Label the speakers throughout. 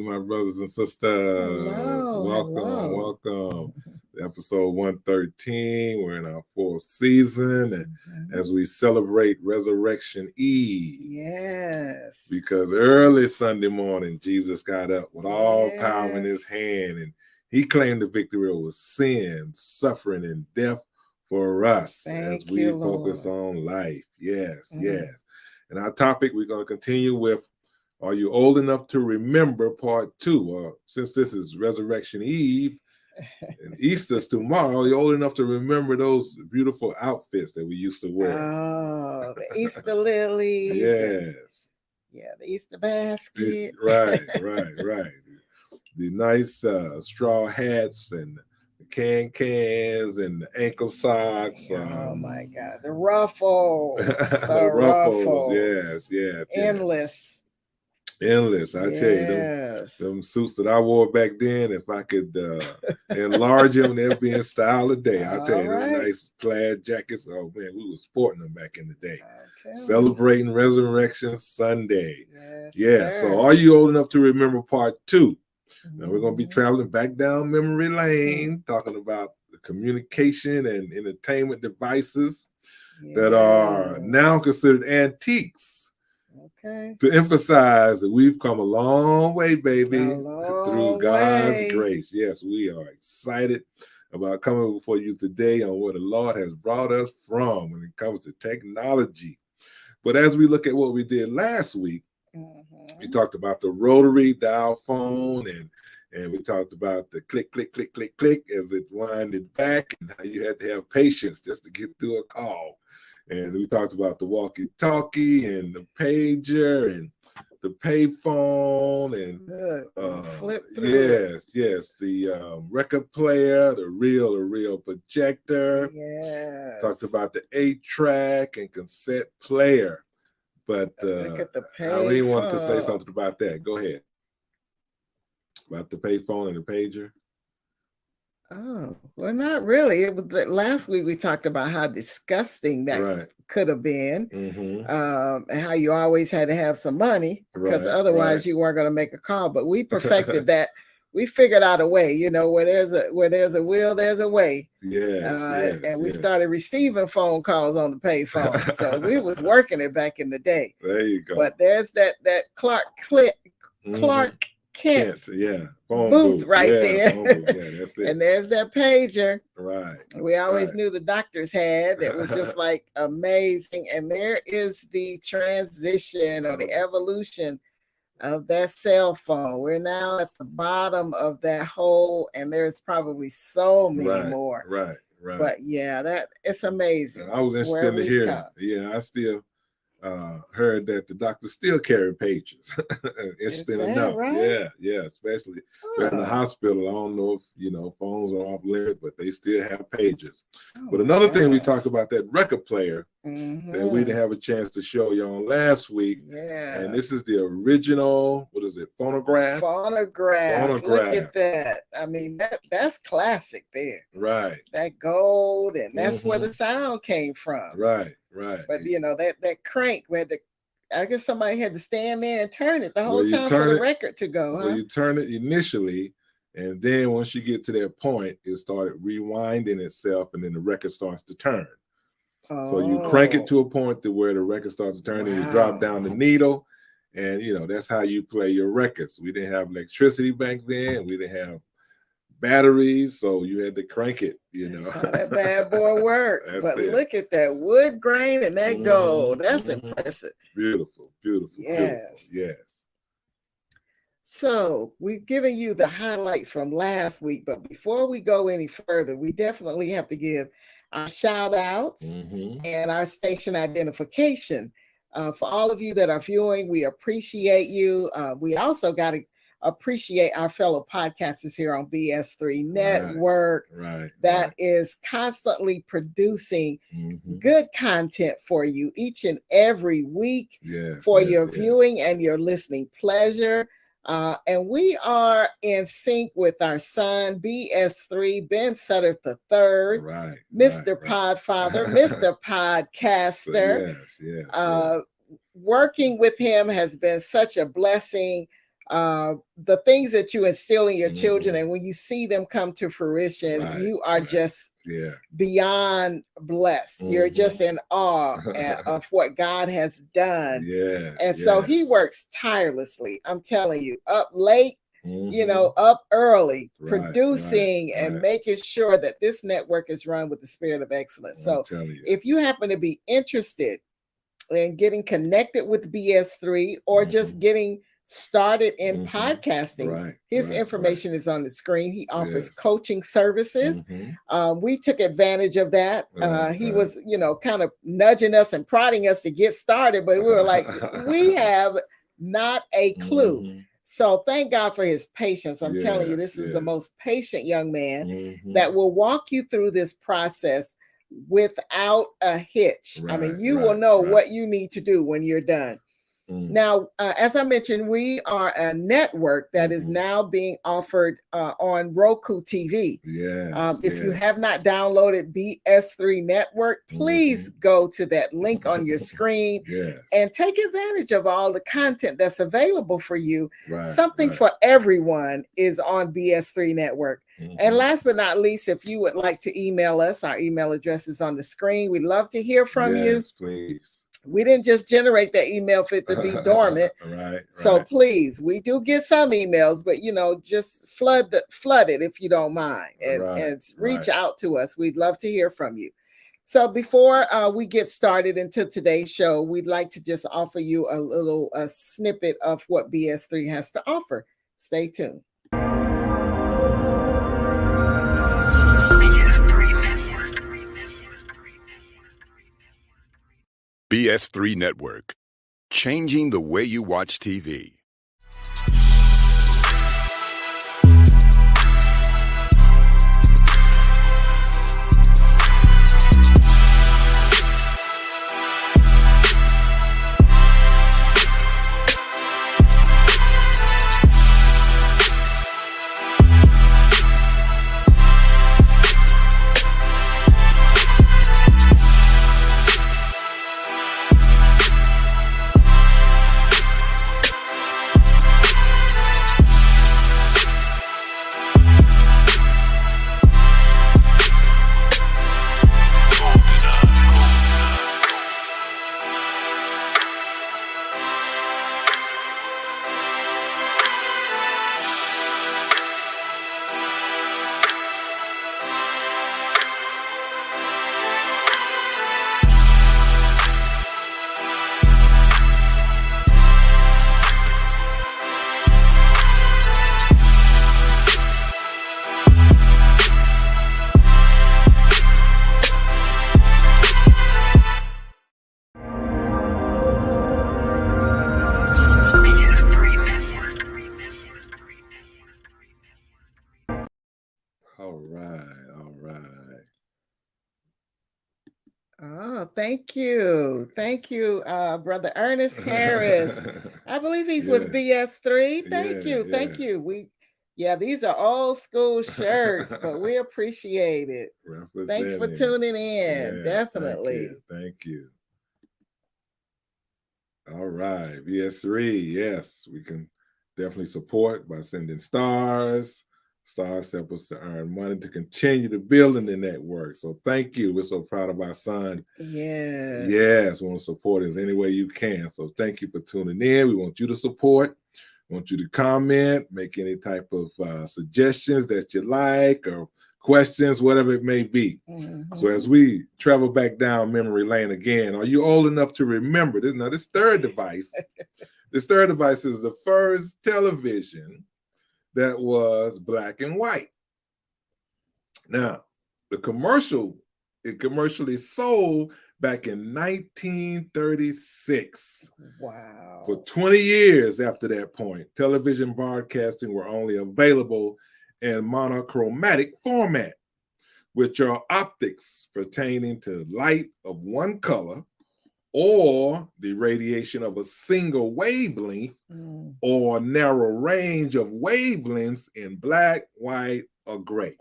Speaker 1: Greetings, my brothers and sisters. Welcome. Episode 113. We're in our fourth season, and as we celebrate Resurrection Eve.
Speaker 2: Yes.
Speaker 1: Because early Sunday morning, Jesus got up with all power in his hand, and he claimed the victory over sin, suffering, and death for us as we focus on life. Yes. And our topic, we're going to continue with, are you old enough to remember part 2? Since this is Resurrection Eve and Easter's tomorrow, you're old enough to remember those beautiful outfits that we used to wear.
Speaker 2: Oh, the Easter lilies.
Speaker 1: Yes.
Speaker 2: The Easter basket.
Speaker 1: Right. The nice straw hats and the cans and the ankle socks.
Speaker 2: Oh my God. The ruffles.
Speaker 1: The ruffles. Yes. Endless. I tell you, them suits that I wore back then, if I could enlarge them, they'd be in style today. I tell you, them nice plaid jackets. Oh man, we were sporting them back in the day. Celebrating Resurrection Sunday.
Speaker 2: Yes,
Speaker 1: so are you old enough to remember part 2? Now we're going to be traveling back down memory lane, talking about the communication and entertainment devices that are now considered antiques. To emphasize that we've come a long way, baby, through God's grace. Yes, we are excited about coming before you today on where the Lord has brought us from when it comes to technology. But as we look at what we did last week, we talked about the rotary dial phone, and we talked about the click as it winded back, and how you had to have patience just to get through a call. And we talked about the walkie-talkie and the pager and the payphone and
Speaker 2: flip
Speaker 1: yes, the record player, the reel projector.
Speaker 2: Yes.
Speaker 1: Talked about the 8-track and cassette player. But Irene wanted to say something about that. Go ahead. About the payphone and the pager.
Speaker 2: Oh, well, not really. It was last week we talked about how disgusting that could have been, and how you always had to have some money because otherwise you weren't going to make a call. But we perfected that. We figured out a way. You know, where there's a will, there's a way. And we started receiving phone calls on the payphone, so we was working it back in the day.
Speaker 1: There you go.
Speaker 2: But there's that Clark Kent.
Speaker 1: Phone
Speaker 2: booth right there.
Speaker 1: Phone booth. Yeah, that's it.
Speaker 2: And there's that pager.
Speaker 1: Right.
Speaker 2: We always knew the doctors had. It was just like amazing. And there is the transition or the evolution of that cell phone. We're now at the bottom of that hole, and there's probably so many more.
Speaker 1: Right.
Speaker 2: But that it's amazing.
Speaker 1: I was interested to hear. Yeah, I still heard that the doctors still carry pages. Interesting enough.
Speaker 2: Right?
Speaker 1: Yeah, especially in the hospital. I don't know if phones are off limit, but they still have pages. But another thing we talked about, that record player that we didn't have a chance to show you on last week. And this is the original, what is it, phonograph?
Speaker 2: Phonograph. Look at that. I mean, that's classic there.
Speaker 1: Right.
Speaker 2: That gold, and that's where the sound came from.
Speaker 1: Right.
Speaker 2: But that crank where I guess somebody had to stand there and turn it the whole time for the record to go.
Speaker 1: Well, you turn it initially, and then once you get to that point, it started rewinding itself, and then the record starts to turn. So you crank it to a point to where the record starts to turn, and you drop down the needle, and that's how you play your records. We didn't have electricity back then. We didn't have batteries, so you had to crank it.
Speaker 2: How that bad boy work. But look at that wood grain and that gold. That's impressive.
Speaker 1: Beautiful.
Speaker 2: Yes. So we've given you the highlights from last week, but before we go any further, we definitely have to give our shout outs and our station identification. For all of you that are viewing, we appreciate you. We also got to appreciate our fellow podcasters here on BS3 Network that is constantly producing good content for you each and every week for your viewing and your listening pleasure. And we are in sync with our son, BS3, Ben Sutter III, Mr. Podfather, Mr. Podcaster.
Speaker 1: Yes.
Speaker 2: Working with him has been such a blessing. the things that you instill in your children, and when you see them come to fruition, you are just beyond blessed. You're just in awe of what God has done. And so he works tirelessly. I'm telling you, up late, you know, up early, producing and making sure that this network is run with the spirit of excellence. So if you happen to be interested in getting connected with BS3 or just getting started in podcasting, his information is on the screen. He offers coaching services. We took advantage of that. He was, you know, kind of nudging us and prodding us to get started, but we were like, we have not a clue. So thank God for his patience. I'm telling you, this is the most patient young man that will walk you through this process without a hitch. I mean, you will know what you need to do when you're done. Now, as I mentioned, we are a network that is now being offered on Roku TV. If you have not downloaded BS3 Network, please go to that link on your screen and take advantage of all the content that's available for you. Something for everyone is on BS3 Network. And last but not least, if you would like to email us, our email address is on the screen. We'd love to hear from you.
Speaker 1: Yes, please.
Speaker 2: We didn't just generate that email for it to be dormant. So please, we do get some emails, but you know, just flood it if you don't mind, and reach out to us. We'd love to hear from you. So before we get started into today's show, we'd like to just offer you a snippet of what BS3 has to offer. Stay tuned.
Speaker 3: BS3 Network, changing the way you watch TV.
Speaker 2: Oh, thank you. Thank you, Brother Ernest Harris. I believe he's with BS3. Thank you. Thank you. These are old school shirts, but we appreciate it. Thanks for tuning in. Definitely.
Speaker 1: Thank you. All right. BS3. Yes, we can definitely support by sending stars. Stars help us to earn money to continue to build in the network. So thank you. We're so proud of our son. Yes, we want to support us any way you can. So thank you for tuning in. We want you to support. We want you to comment, make any type of suggestions that you like or questions, whatever it may be. So as we travel back down memory lane again, are you old enough to remember this? Now, this third device, is the first television that was black and white. Now, it commercially sold back in 1936.
Speaker 2: Wow.
Speaker 1: For 20 years after that point, television broadcasting were only available in monochromatic format, which are optics pertaining to light of one color or the radiation of a single wavelength or narrow range of wavelengths in black, white, or gray.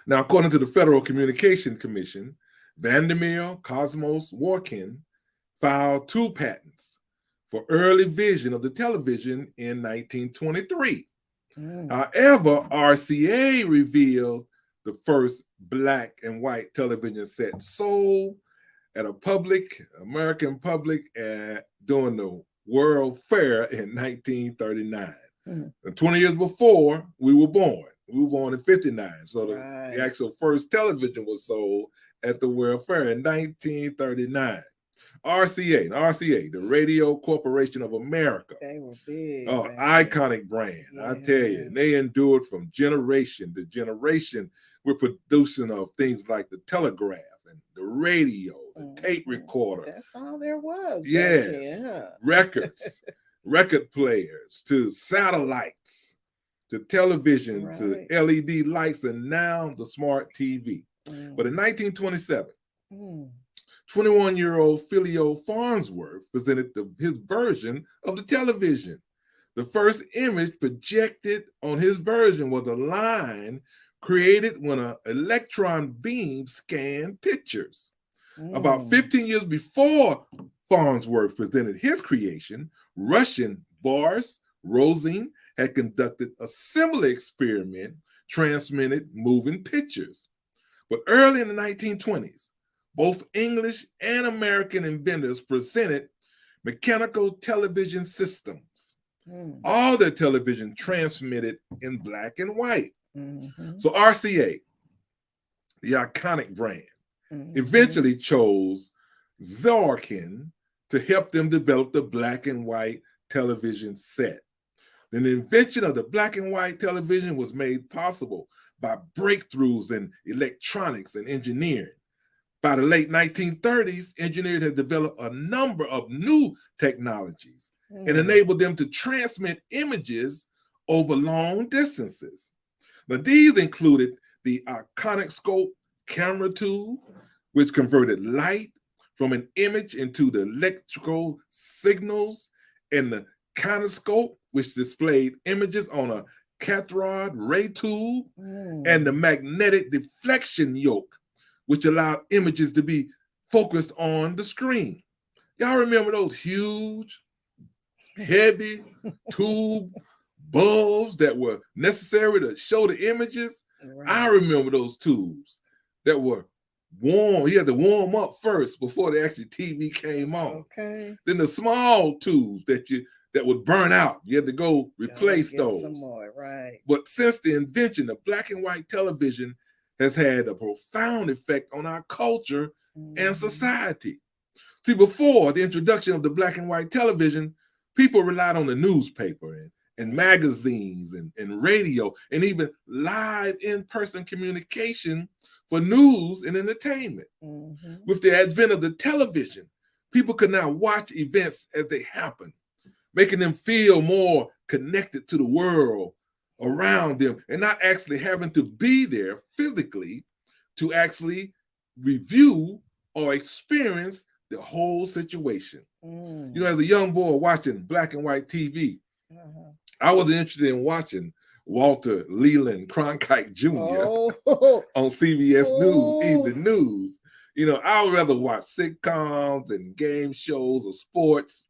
Speaker 1: Now, according to the Federal Communications Commission, Vandermeer Cosmos Workin filed 2 patents for early vision of the television in 1923. However, RCA revealed the first black and white television set sold at a American public during the World Fair in 1939. And 20 years before we were born. We were born in 59. So the actual first television was sold at the World Fair in 1939. RCA, the Radio Corporation of America.
Speaker 2: They were big.
Speaker 1: Oh, iconic brand, I tell you. And they endured from generation to generation. We're producing of things like the telegraph and the radio, the tape recorder.
Speaker 2: That's all there was.
Speaker 1: Yes. Records, record players, to satellites, to television, to LED lights, and now the smart TV. But in 1927, 21-year-old Phileo Farnsworth presented his version of the television. The first image projected on his version was a line created when an electron beam scanned pictures. About 15 years before Farnsworth presented his creation, Russian Boris Rosin had conducted a similar experiment, transmitted moving pictures. But early in the 1920s, both English and American inventors presented mechanical television systems. All their television transmitted in black and white. So RCA, the iconic brand, eventually chose Zorkin to help them develop the black and white television set. Then the invention of the black and white television was made possible by breakthroughs in electronics and engineering. By the late 1930s, engineers had developed a number of new technologies and enabled them to transmit images over long distances. Now, these included the iconic scope camera tool, which converted light from an image into the electrical signals, and the kinescope, which displayed images on a cathode ray tube, and the magnetic deflection yoke, which allowed images to be focused on the screen. Y'all remember those huge, heavy tube bulbs that were necessary to show the images? I remember those tubes that were warm. You had to warm up first before the actual TV came on. Then the small tubes that would burn out. You had to go replace those.
Speaker 2: Some more,
Speaker 1: But since the invention of black and white television has had a profound effect on our culture and society. See, before the introduction of the black and white television, people relied on the newspaper and magazines and radio and even live in-person communication for news and entertainment. With the advent of the television, people could now watch events as they happen, making them feel more connected to the world around them and not actually having to be there physically to actually review or experience the whole situation. You know, as a young boy watching black and white TV, I wasn't interested in watching Walter Leland Cronkite Jr. On CBS News, Evening News. You know, I would rather watch sitcoms and game shows or sports.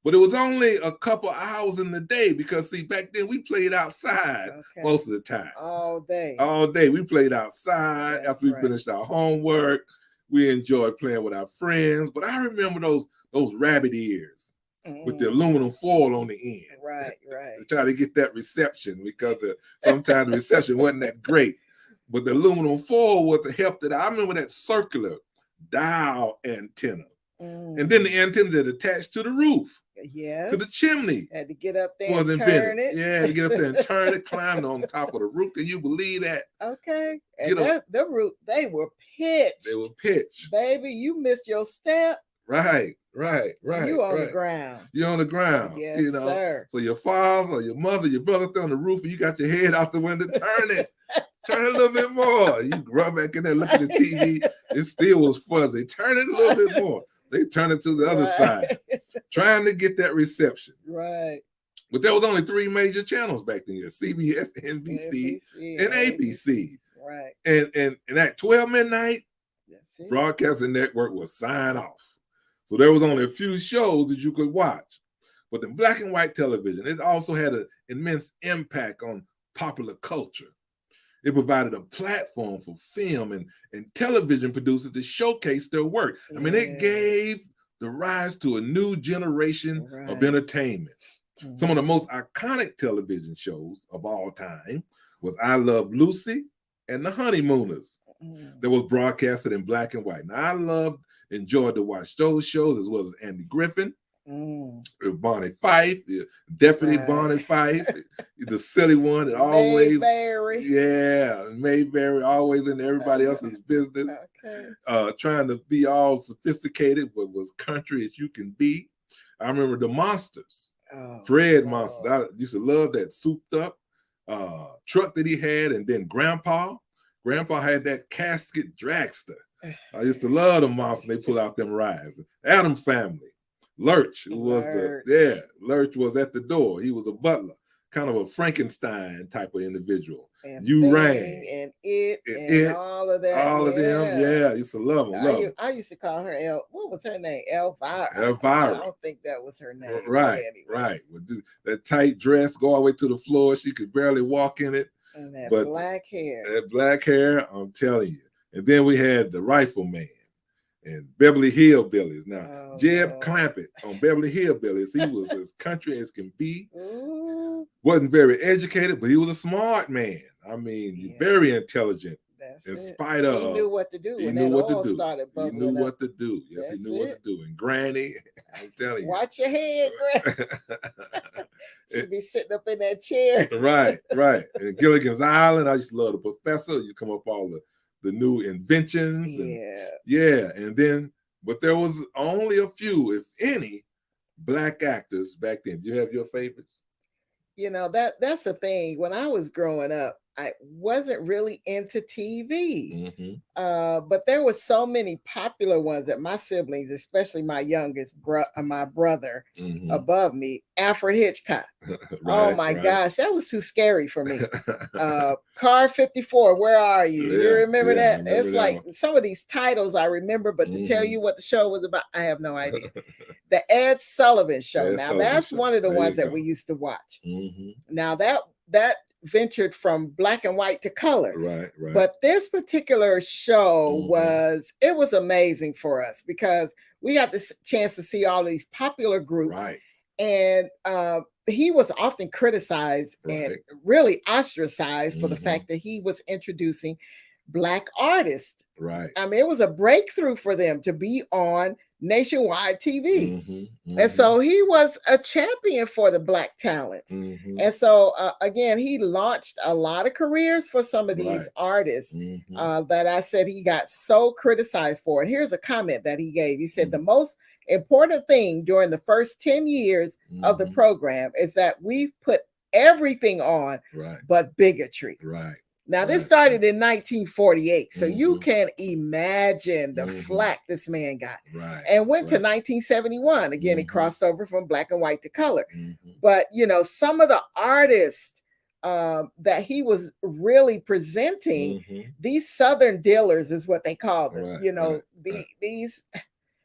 Speaker 1: But it was only a couple hours in the day because, see, back then we played outside most of the time.
Speaker 2: All day.
Speaker 1: All day. We played outside after we finished our homework. We enjoyed playing with our friends. But I remember those rabbit ears with the aluminum foil on the end. To try to get that reception because sometimes the reception wasn't that great. But the aluminum foil was to help that. I remember that circular dial antenna. And then the antenna that attached to the roof. To the chimney.
Speaker 2: Had to get up there and turn it.
Speaker 1: Yeah, to get up there and turn it, climb on top of the roof. Can you believe that?
Speaker 2: And the roof, they were pitched.
Speaker 1: They were pitched.
Speaker 2: Baby, you missed your step.
Speaker 1: Right.
Speaker 2: You on the ground.
Speaker 1: You're on the ground.
Speaker 2: Yes, sir.
Speaker 1: So your father or your mother, your brother on the roof, and you got your head out the window, turn it. Turn it a little bit more. You run back in there, look at the TV. It still was fuzzy. Turn it a little bit more. They turn it to the other side, trying to get that reception. But there was only 3 major channels back then: CBS, NBC, and ABC. And at 12 midnight, Broadcasting Network was sign off. So there was only a few shows that you could watch. But the black and white television, it also had an immense impact on popular culture. It provided a platform for film and television producers to showcase their work. I mean, it gave the rise to a new generation of entertainment. Some of the most iconic television shows of all time was I Love Lucy and The Honeymooners that was broadcasted in black and white. Now, I enjoyed to watch those shows, as well as Andy Griffin, Bonnie Fife, Deputy Bonnie Fife, the silly one, and always, Mayberry, always in everybody else's business, trying to be all sophisticated, but was country as you can be. I remember the Monsters, Fred Monsters. I used to love that souped up truck that he had, and then Grandpa had that casket dragster. I used to love the Monsters. They pull out them rides. Adam Family. Lurch, who was Lurch was at the door. He was a butler, kind of a Frankenstein type of individual.
Speaker 2: And
Speaker 1: You Rang
Speaker 2: and it, all of that.
Speaker 1: All of them, I used to love them.
Speaker 2: I used to call her what was her name? Elvira.
Speaker 1: Elvira.
Speaker 2: I don't think that was her name.
Speaker 1: Right, right. With that tight dress, go all the way to the floor. She could barely walk in it.
Speaker 2: And that black hair.
Speaker 1: That black hair, I'm telling you. And then we had the Rifleman and Beverly Hillbillies. Now, Jeb Clampett on Beverly Hillbillies, he was as country as can be. Wasn't very educated, but he was a smart man. I mean, very intelligent. Spite of,
Speaker 2: he knew what to do.
Speaker 1: He knew what to do. He knew what to do. Yes, he knew what to do. And Granny, I'm telling you,
Speaker 2: watch your head, Granny. She'd be sitting up in that chair.
Speaker 1: Right. And Gilligan's Island, I used to love the professor. You come up all the new inventions. And then, but there was only a few, if any, black actors back then. Do you have your favorites?
Speaker 2: You know, that's the thing. When I was growing up, I wasn't really into TV, but there were so many popular ones that my siblings, especially my youngest my brother above me, Alfred Hitchcock. Oh my gosh, that was too scary for me. Car 54, where are you? You remember that? It's like some of these titles I remember, but to tell you what the show was about, I have no idea. The Ed Sullivan Show. That's one of the ones that we used to watch. Now that ventured from black and white to color. Right. But this particular show was amazing for us because we got the chance to see all these popular groups. Right. And he was often criticized and really ostracized for the fact that he was introducing black artists. Right. I mean, it was a breakthrough for them to be on nationwide TV. And so he was a champion for the black talents. And so again, he launched a lot of careers for some of these artists that I said he got so criticized for. And here's a comment that he gave. He said, the most important thing during the first 10 years of the program is that we've put everything on but bigotry. Now, this started in 1948, so you can imagine the flack this man got. And went to 1971. Again, he crossed over from black and white to color. But, you know, some of the artists that he was really presenting, these Southern dealers is what they call them. You know, these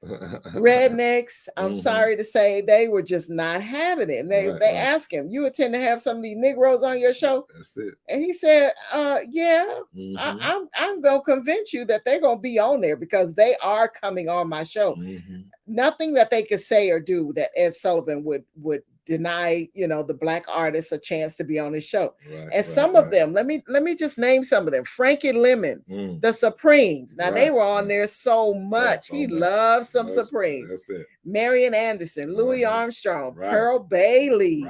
Speaker 2: rednecks, I'm sorry to say, they were just not having it. And they asked him, you intend to have some of these Negroes on your show? That's it. And he said, yeah, I'm going to convince you that they're going to be on there because they are coming on my show. Nothing that they could say or do that Ed Sullivan would deny, you know, the black artists a chance to be on his show. And some of them, let me just name some of them. Frankie Lemon, the Supremes. Now they were on there so much. He loved some Supremes. That's it. Marian Anderson, Louis Armstrong, Pearl Bailey.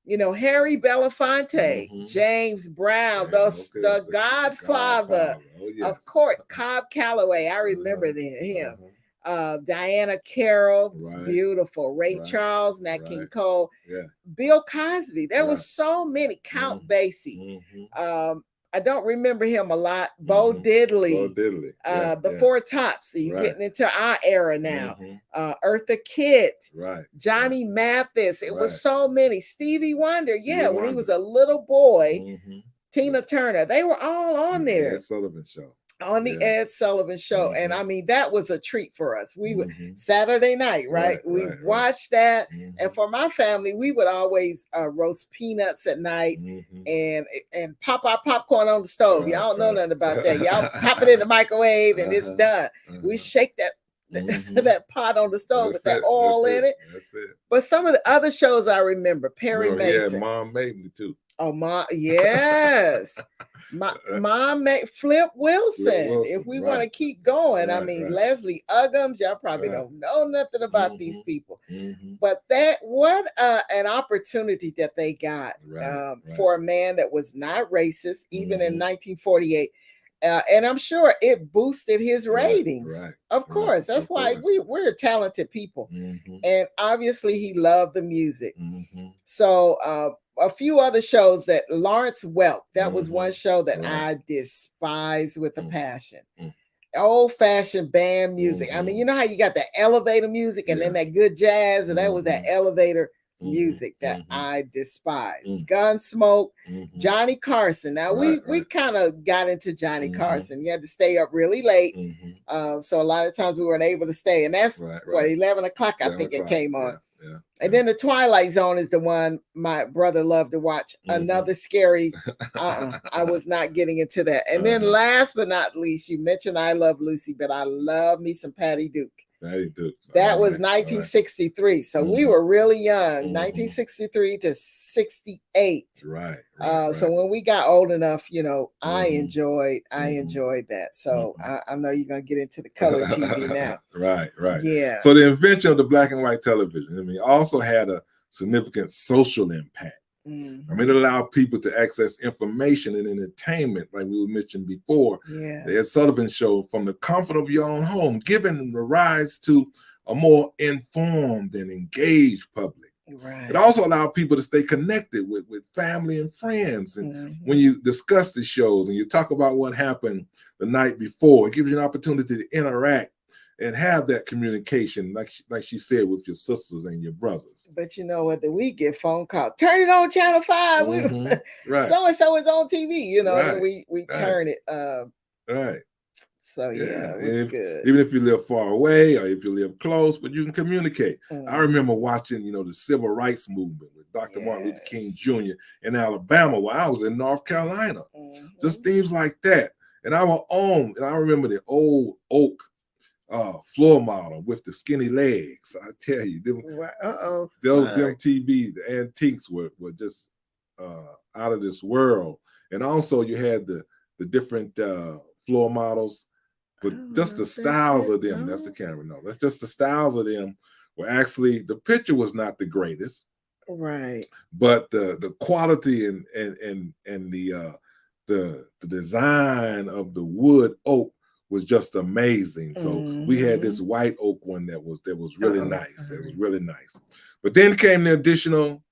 Speaker 2: You know, Harry Belafonte, James Brown, the Godfather of course, Cobb Calloway. I remember him. Diana Carroll, beautiful. Ray Charles, Nat King Cole, Bill Cosby. There was so many. Count Basie. I don't remember him a lot. Bo Diddley. The Four Tops. So you're getting into our era now. Eartha Kitt. Johnny Mathis. It was so many. Stevie Wonder. When he was a little boy. Tina Turner. They were all on there.
Speaker 1: Ed Sullivan Show.
Speaker 2: On the Ed Sullivan Show. And I mean, that was a treat for us. We would Saturday night, right? We watched that. And for my family, we would always roast peanuts at night and pop our popcorn on the stove. Y'all don't know nothing about that. Y'all pop it in the microwave and it's done. We shake that that pot on the stove with that oil in it.
Speaker 1: That's it.
Speaker 2: But some of the other shows I remember, Perry Mason.
Speaker 1: Yeah, Mom made me too.
Speaker 2: Oh, Mom, yes. Mom made Flip Wilson. If we want to keep going, I mean, Leslie Uggams, y'all probably don't know nothing about these people. But what an opportunity that they got for a man that was not racist, even in 1948. And I'm sure it boosted his ratings. Of course. That's why we're talented people. And obviously he loved the music. So a few other shows that Lawrence Welk, that was one show that I despised with a passion. Old-fashioned band music. I mean, you know how you got the elevator music and then that good jazz, and that was that elevator music that I despised. Gunsmoke, Johnny Carson. Now we kind of got into Johnny Carson. You had to stay up really late. So a lot of times we weren't able to stay. And that's what, 11 o'clock, I think it came on. And then the Twilight Zone is the one my brother loved to watch. Another scary. I was not getting into that. And then last but not least, you mentioned I Love Lucy, but I love me some Patty Duke.
Speaker 1: Patty Duke.
Speaker 2: That was 1963. So we were really young, 1963 to 68. So when we got old enough, you know, I enjoyed that. So I know you're gonna get into the color TV now. Yeah.
Speaker 1: So the invention of the black and white television, I mean, also had a significant social impact. I mean, it allowed people to access information and entertainment, like we mentioned before. The Ed Sullivan Show, from the comfort of your own home, giving the rise to a more informed and engaged public. It also allowed people to stay connected with family and friends. And when you discuss the shows and you talk about what happened the night before, it gives you an opportunity to interact and have that communication, like she said, with your sisters and your brothers.
Speaker 2: But you know what? We get phone call. Turn it on Channel 5. So and so is on TV. You know, and we turn it. So yeah, it was good.
Speaker 1: Even if you live far away or if you live close, but you can communicate. I remember watching, you know, the civil rights movement with Dr. Martin Luther King Jr. in Alabama while I was in North Carolina. Just things like that. And I remember the old oak floor model with the skinny legs. I tell you, them TV, the antiques were just out of this world. And also you had the different floor models, but just the styles of them. That's the camera. No, that's just the styles of them were actually, the picture was not the greatest. But the quality and the design of the wood oak was just amazing. So we had this white oak one that was really nice. It was really nice. But then came the additional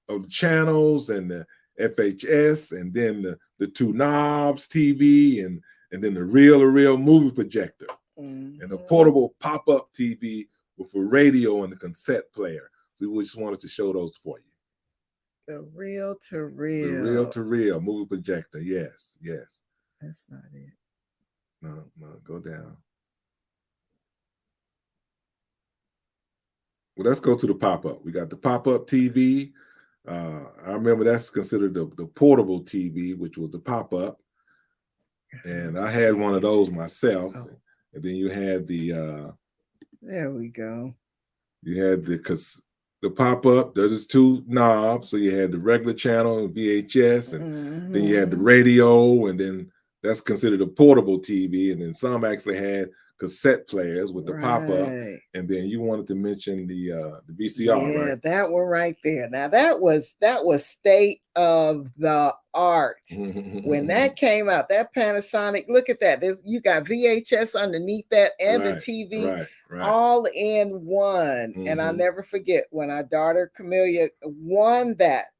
Speaker 1: of the channels and the FHS, and then the two knobs TV, and then the reel-to-reel movie projector, and the portable pop-up TV with a radio and a cassette player. So we just wanted to show those for you.
Speaker 2: The reel-to-reel.
Speaker 1: The reel-to-reel movie projector. Yes.
Speaker 2: That's not it.
Speaker 1: No, go down. Well, let's go to the pop-up. We got the pop-up TV. I remember that's considered the portable TV, which was the pop-up. And I had one of those myself. And then you had the
Speaker 2: there we go.
Speaker 1: You had the pop-up. There's two knobs. So you had the regular channel and VHS, and then you had the radio, and then that's considered a portable TV. And then some actually had cassette players with the pop-up. And then you wanted to mention the VCR, right?
Speaker 2: That one right there. Now that was state of the art. When that came out, that Panasonic, look at that. You got VHS underneath that and the TV all in one. And I'll never forget when our daughter Camellia won that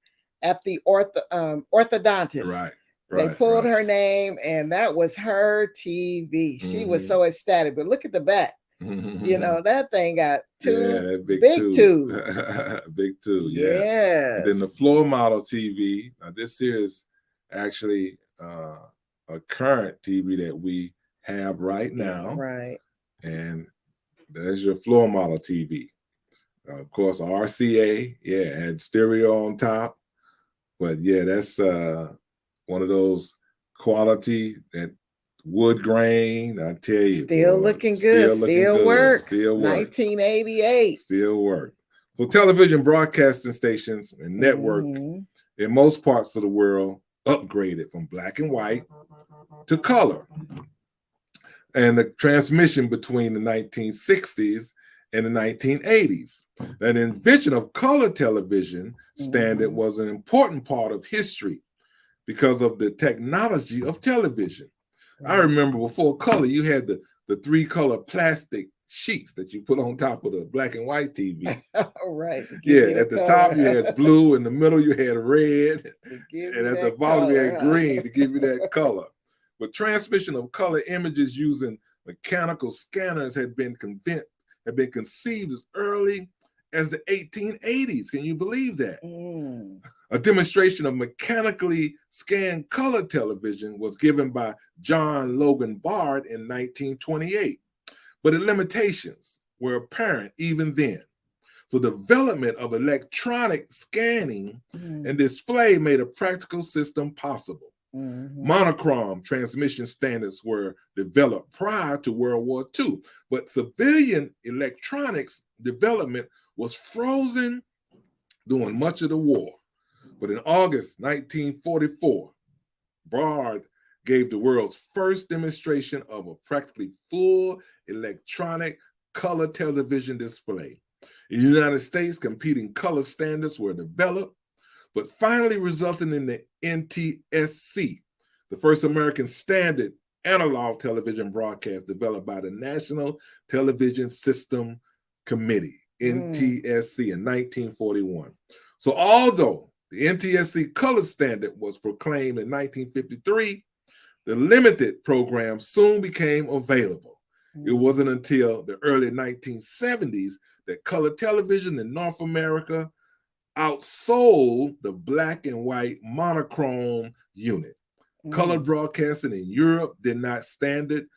Speaker 2: at the orthodontist. They pulled her name, and that was her TV. She was so ecstatic. But look at the back. You know, that thing got big tube.
Speaker 1: Big tube, And then the floor model TV. Now, this here is actually a current TV that we have right now.
Speaker 2: Right.
Speaker 1: And there's your floor model TV. Of course, RCA, had stereo on top. But yeah, that's one of those quality, that wood grain. I tell you,
Speaker 2: still
Speaker 1: boy,
Speaker 2: looking good. Still works.
Speaker 1: Still works.
Speaker 2: 1988.
Speaker 1: Still work. So television broadcasting stations and network in most parts of the world upgraded from black and white to color. And the transmission between the 1960s and the 1980s. That invention of color television standard was an important part of history because of the technology of television. I remember before color, you had the 3-color plastic sheets that you put on top of the black and white TV.
Speaker 2: Right.
Speaker 1: At the top you had blue, in the middle you had red, and at the bottom you had green to give you that color. But transmission of color images using mechanical scanners had been conceived as early as the 1880s. Can you believe that? A demonstration of mechanically scanned color television was given by John Logan Bard in 1928, but the limitations were apparent even then. So development of electronic scanning and display made a practical system possible. Monochrome transmission standards were developed prior to World War II, but civilian electronics development was frozen during much of the war. But in August 1944, Bard gave the world's first demonstration of a practically full electronic color television display. In the United States, competing color standards were developed, but finally resulting in the NTSC, the first American standard analog television broadcast developed by the National Television System Committee, NTSC, in 1941. So although the NTSC color standard was proclaimed in 1953, the limited program soon became available. It wasn't until the early 1970s that color television in North America outsold the black and white monochrome unit. Color broadcasting in Europe did not standardize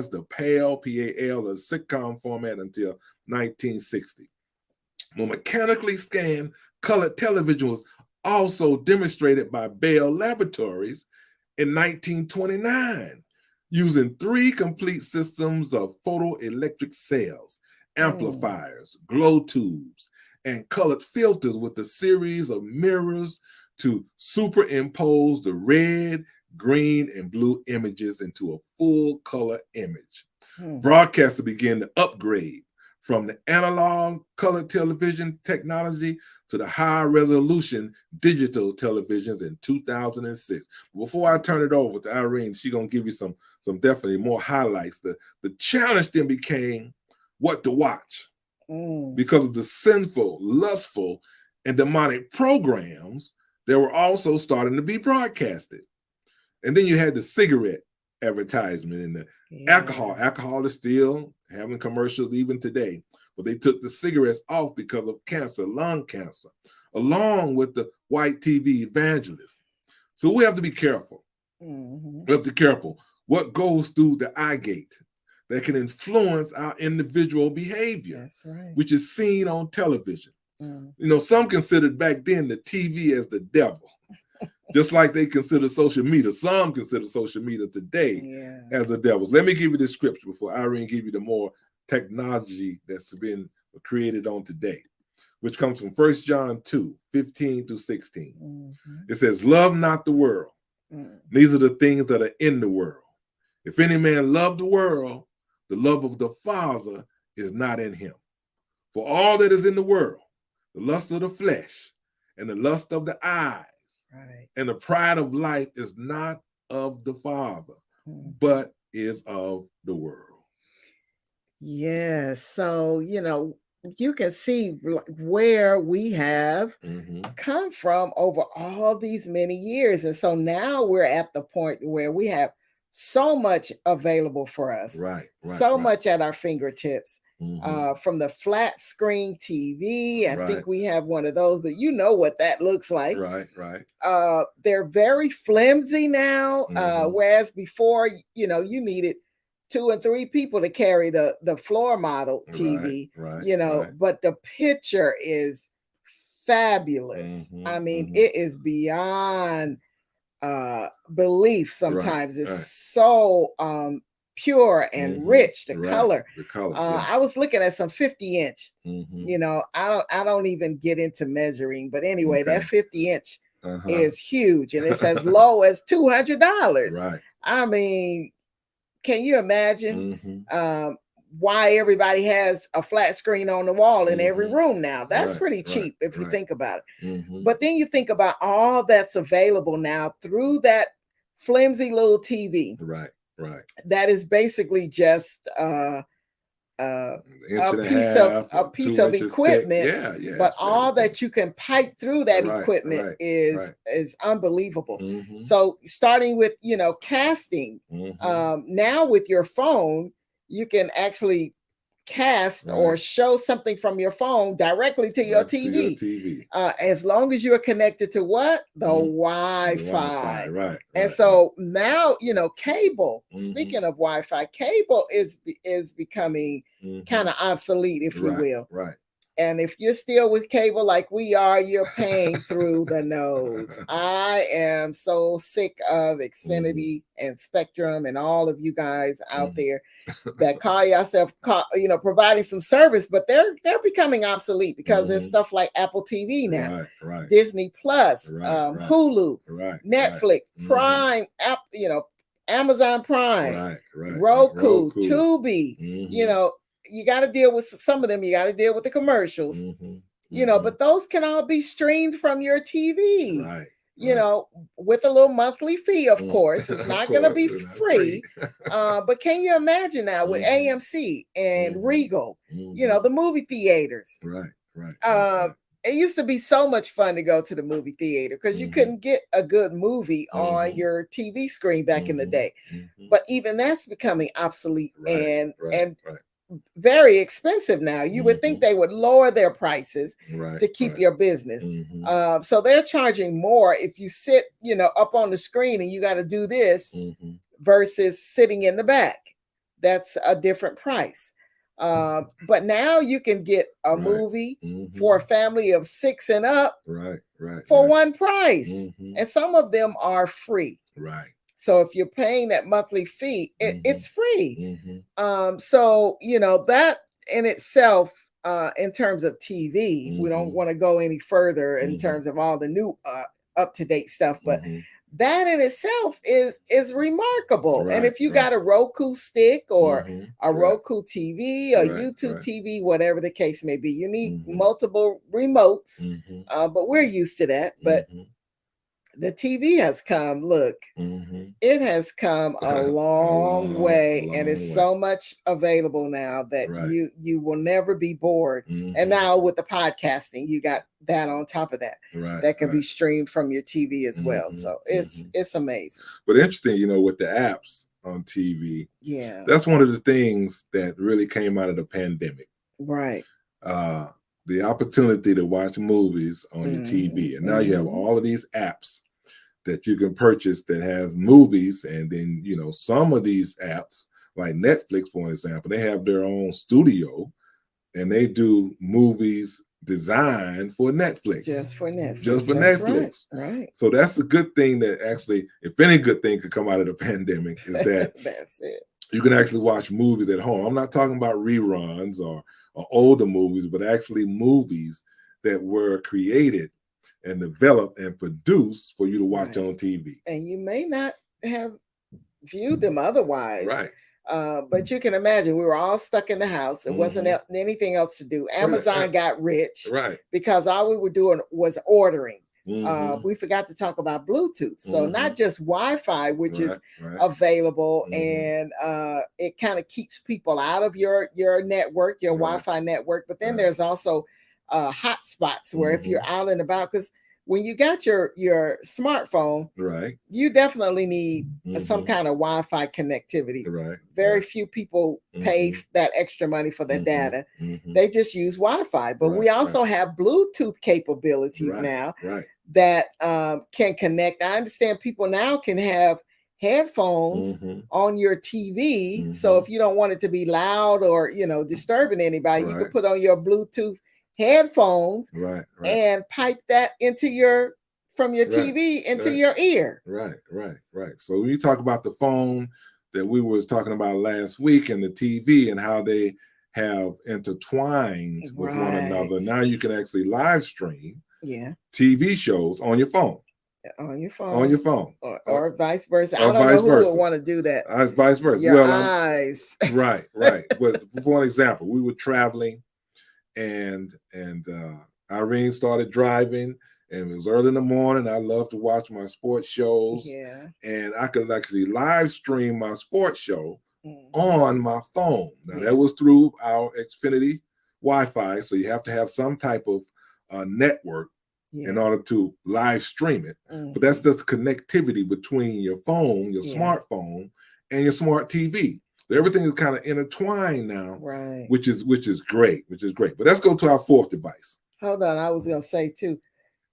Speaker 1: the PAL, P-A-L, or sitcom format until 1960. Well, mechanically scanned color television was also demonstrated by Bell Laboratories in 1929, using 3 complete systems of photoelectric cells, amplifiers, glow tubes, and colored filters with a series of mirrors to superimpose the red, green, and blue images into a full color image. Broadcasters began to upgrade from the analog color television technology to the high resolution digital televisions in 2006. Before I turn it over to Irene, she's gonna give you some definitely more highlights. The challenge then became what to watch. Because of the sinful, lustful, and demonic programs that were also starting to be broadcasted. And then you had the cigarette advertisement and the alcohol. Alcohol is still having commercials even today, but they took the cigarettes off because of cancer, lung cancer, along with the white TV evangelists. So we have to be careful. We have to be careful what goes through the eye gate that can influence our individual behavior, which is seen on television. You know, some considered back then the TV as the devil, just like they consider social media. Some consider social media today as the devil. Let me give you the scripture before Irene give you the more technology that's been created on today, which comes from 1 John 2:15-16. It says, love not the world. These are the things that are in the world. If any man love the world, the love of the Father is not in him. For all that is in the world, the lust of the flesh and the lust of the eyes and the pride of life is not of the Father, but is of the world.
Speaker 2: Yes. So, you know, you can see where we have come from over all these many years. And so now we're at the point where we have so much available for us. So much at our fingertips. from the flat screen TV. I think we have one of those, but you know what that looks like.
Speaker 1: Right.
Speaker 2: They're very flimsy now, whereas before, you needed 2 and 3 people to carry the floor model TV, but the picture is fabulous. I mean, it is beyond belief sometimes. It's so pure and rich, the color. I was looking at some 50-inch. I don't even get into measuring, but anyway, that 50-inch is huge, and it's as low as $200.
Speaker 1: Right.
Speaker 2: I mean, can you imagine why everybody has a flat screen on the wall in every room now? That's pretty cheap if you think about it. But then you think about all that's available now through that flimsy little TV.
Speaker 1: Right.
Speaker 2: That is basically just a piece of equipment. But all that you can pipe through that equipment is unbelievable. So starting with casting, now with your phone, you can actually cast or show something from your phone directly to your TV. As long as you're connected to what? The Wi-Fi. And so now, cable, speaking of Wi-Fi, cable is becoming kind of obsolete, if you will.
Speaker 1: Right.
Speaker 2: And if you're still with cable like we are, you're paying through the nose. I am so sick of Xfinity and Spectrum and all of you guys out there that call yourself, providing some service, but they're becoming obsolete because there's stuff like Apple TV now, Disney Plus, Hulu, Netflix, Prime, Amazon Prime, Roku, Tubi, you got to deal with some of them. You got to deal with the commercials, but those can all be streamed from your TV, with a little monthly fee, of course. It's not going to be free. But can you imagine now with AMC and Regal, the movie theaters? It used to be so much fun to go to the movie theater because you couldn't get a good movie on your TV screen back in the day. But even that's becoming obsolete and very expensive now. You would think they would lower their prices to keep your business. So they're charging more if you sit, up on the screen and you got to do this versus sitting in the back. That's a different price. But now you can get a movie for a family of 6 and up for one price. And some of them are free. So if you're paying that monthly fee, it's free. So, that in itself, in terms of TV, we don't want to go any further in terms of all the new up-to-date stuff, but that in itself is remarkable. And if you got a Roku stick or a Roku TV, a YouTube TV, whatever the case may be, you need multiple remotes, but we're used to that. But the TV has come, it has come a long way, and it's so much available now that you will never be bored. And now with the podcasting, you got that on top of that, that can be streamed from your TV as well. So it's amazing.
Speaker 1: But interesting, with the apps on TV, that's one of the things that really came out of the pandemic. The opportunity to watch movies on your TV. And now you have all of these apps that you can purchase that has movies. And then, some of these apps, like Netflix, for example, they have their own studio and they do movies designed for Netflix.
Speaker 2: Just for Netflix. Right.
Speaker 1: So that's a good thing that actually, if any good thing could come out of the pandemic, is that
Speaker 2: that's it.
Speaker 1: You can actually watch movies at home. I'm not talking about reruns or older movies, but actually movies that were created and developed and produced for you to watch on TV.
Speaker 2: And you may not have viewed them otherwise. But you can imagine we were all stuck in the house. There wasn't anything else to do. Amazon got rich because all we were doing was ordering. We forgot to talk about Bluetooth. So not just Wi-Fi, which is available, and it kind of keeps people out of your network, your Wi-Fi network. But then there's also hotspots where if you're out and about, because when you got your smartphone,
Speaker 1: right,
Speaker 2: you definitely need some kind of Wi-Fi connectivity.
Speaker 1: right.
Speaker 2: Very few people pay that extra money for the data. They just use Wi-Fi. But we also have Bluetooth capabilities now that can connect. I understand people now can have headphones on your TV. So if you don't want it to be loud or, you know, disturbing anybody, you can put on your Bluetooth headphones and pipe that into from your TV into your ear.
Speaker 1: Right. So when you talk about the phone that we was talking about last week and the TV and how they have intertwined with one another, now you can actually live stream TV shows on your phone.
Speaker 2: On your phone.
Speaker 1: On your phone.
Speaker 2: Or vice versa. I don't know who would want to do that.
Speaker 1: Vice versa.
Speaker 2: Your eyes.
Speaker 1: Right. But for an example, we were traveling and Irene started driving, and it was early in the morning. I love to watch my sports shows.
Speaker 2: Yeah.
Speaker 1: And I could actually live stream my sports show on my phone. Now that was through our Xfinity Wi-Fi. So you have to have some type of network in order to live stream it. But that's just connectivity between your phone, your smartphone, and your smart TV. So everything is kind of intertwined now, which is great. But let's go to our fourth device.
Speaker 2: Hold on, I was gonna say too,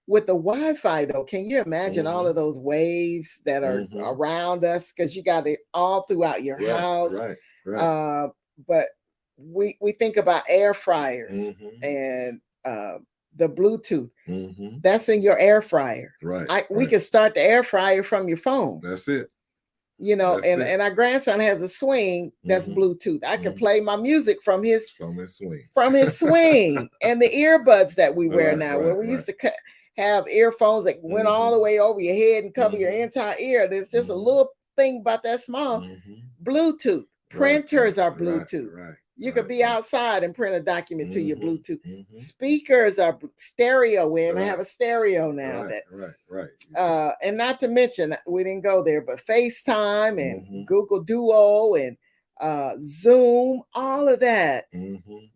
Speaker 2: with the Wi-Fi though, can you imagine all of those waves that are around us? Because you got it all throughout your house. Right. But we think about air fryers and the Bluetooth. That's in your air fryer. We can start the air fryer from your phone.
Speaker 1: That's it.
Speaker 2: You know, and our grandson has a swing that's Bluetooth. I can play my music from his swing. And the earbuds that we wear now, where we used to have earphones that went all the way over your head and cover your entire ear. There's just a little thing about that small. Bluetooth. Printers are Bluetooth. You could be outside and print a document to your Bluetooth. Speakers are stereo. We have a stereo now. And not to mention, we didn't go there, but FaceTime and Google Duo and Zoom, all of that.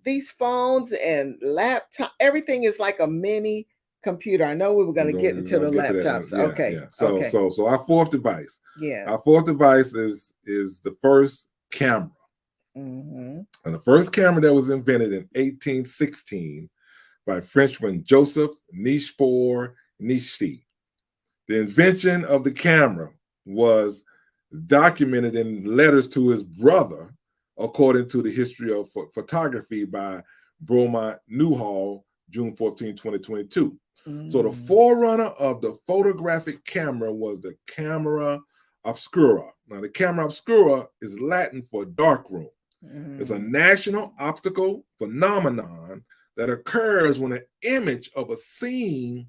Speaker 2: These phones and laptop, everything is like a mini computer. I know we were going to get into the laptops.
Speaker 1: So our fourth device. Our fourth device is the first camera. And the first camera that was invented in 1816 by Frenchman Joseph Niépce. The invention of the camera was documented in letters to his brother, according to the History of Photography by Beaumont Newhall, June 14, 2022. So the forerunner of the photographic camera was the camera obscura. Now, the camera obscura is Latin for dark room. It's a national optical phenomenon that occurs when an image of a scene